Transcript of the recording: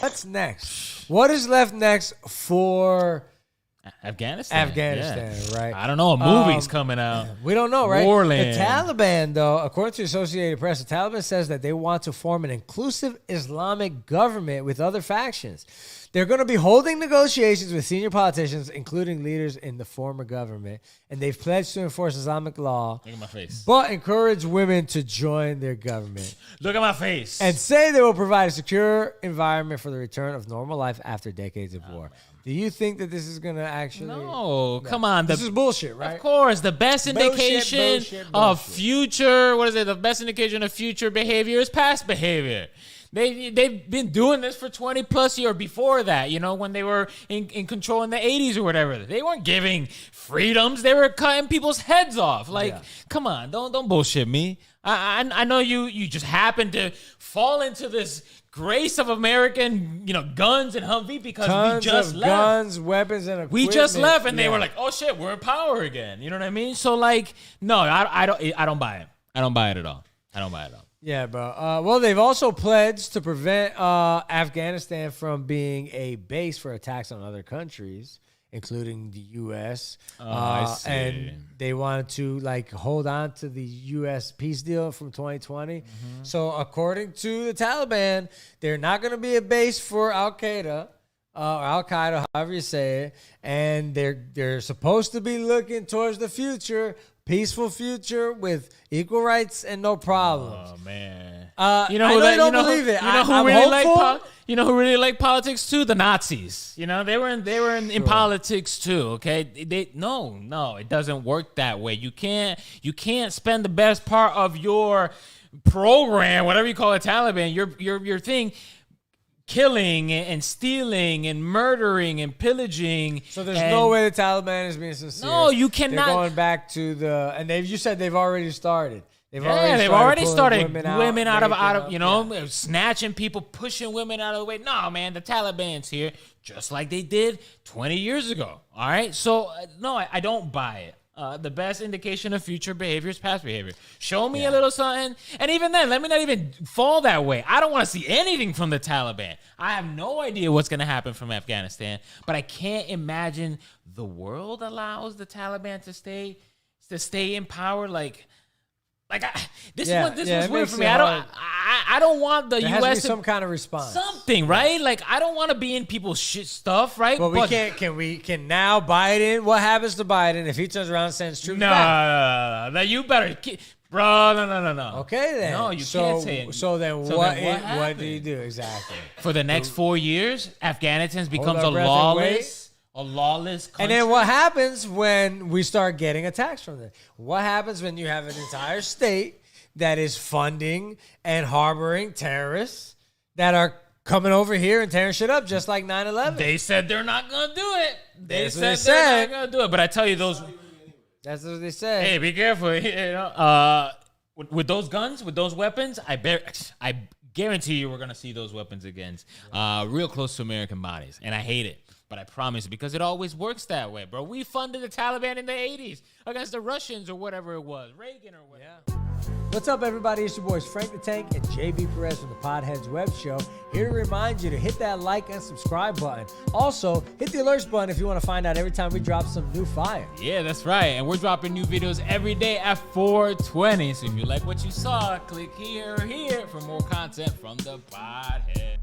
What's next? What is left next for Afghanistan, right? I don't know. A movie's coming out. We don't know, right? Warland. The Taliban, though, according to Associated Press, the Taliban says that they want to form an inclusive Islamic government with other factions. They're going to be holding negotiations with senior politicians, including leaders in the former government, and they've pledged to enforce Islamic law. Look at my face. But encourage women to join their government. Look at my face. And say they will provide a secure environment for the return of normal life after decades of war. Do you think that this is going to actually... No, come on. This is bullshit, right? Of course. The best indication bullshit. of future... What is it? The best indication of future behavior is past behavior. They've been doing this for 20 plus years before that, when they were in control in the 80s or whatever. They weren't giving freedoms. They were cutting people's heads off. Come on, don't bullshit me. I know you just happened to fall into this grace of American, guns and Humvee because we just left. Guns, weapons, and equipment. We just left and they were like, oh shit, we're in power again. You know what I mean? So no, I don't buy it. I don't buy it at all. Yeah, bro. Well, they've also pledged to prevent Afghanistan from being a base for attacks on other countries, including the U.S. I see. And they wanted to hold on to the U.S. peace deal from 2020. Mm-hmm. So according to the Taliban, they're not going to be a base for Al-Qaeda. Or Al-Qaeda, however you say it. And they're supposed to be looking towards the future, peaceful future with equal rights and no problems. Oh man! You don't believe it. You know who really like politics too? The Nazis. They were in politics too. Okay, no, it doesn't work that way. You can't spend the best part of your program, whatever you call it, Taliban, your thing, killing and stealing and murdering and pillaging. So there's no way the Taliban is being sincere. No, you cannot. They're going back to you said they've already started. They've already started women out of snatching people, pushing women out of the way. No, man, the Taliban's here just like they did 20 years ago. All right, so no, I don't buy it. The best indication of future behavior is past behavior. Show me a little something. And even then, let me not even fall that way. I don't want to see anything from the Taliban. I have no idea what's going to happen from Afghanistan, but I can't imagine the world allows the Taliban to stay in power. This was weird for me. I don't want the there U.S. has to be some kind of response. Something, right? I don't want to be in people's shit stuff, right? But we can't. Can now Biden? What happens to Biden if he turns around and sends troops back? No, you better, bro. No. Okay then. No, you can't say it. So then what do you do exactly? For the next 4 years, Afghanistan becomes a lawless country. And then what happens when we start getting attacks from them? What happens when you have an entire state that is funding and harboring terrorists that are coming over here and tearing shit up just like 9/11? They said they're not going to do it. They said they're not going to do it. But I tell you, that's what they said. Hey, be careful. With those guns, with those weapons, I guarantee you we're going to see those weapons again real close to American bodies. And I hate it. But I promise, because it always works that way, bro. We funded the Taliban in the 80s against the Russians or whatever it was, Reagan or whatever. Yeah. What's up, everybody? It's your boys Frank the Tank and JB Perez from the Podheads Web Show. Here to remind you to hit that like and subscribe button. Also, hit the alerts button if you want to find out every time we drop some new fire. Yeah, that's right. And we're dropping new videos every day at 4:20. So if you like what you saw, click here or here for more content from the Podhead.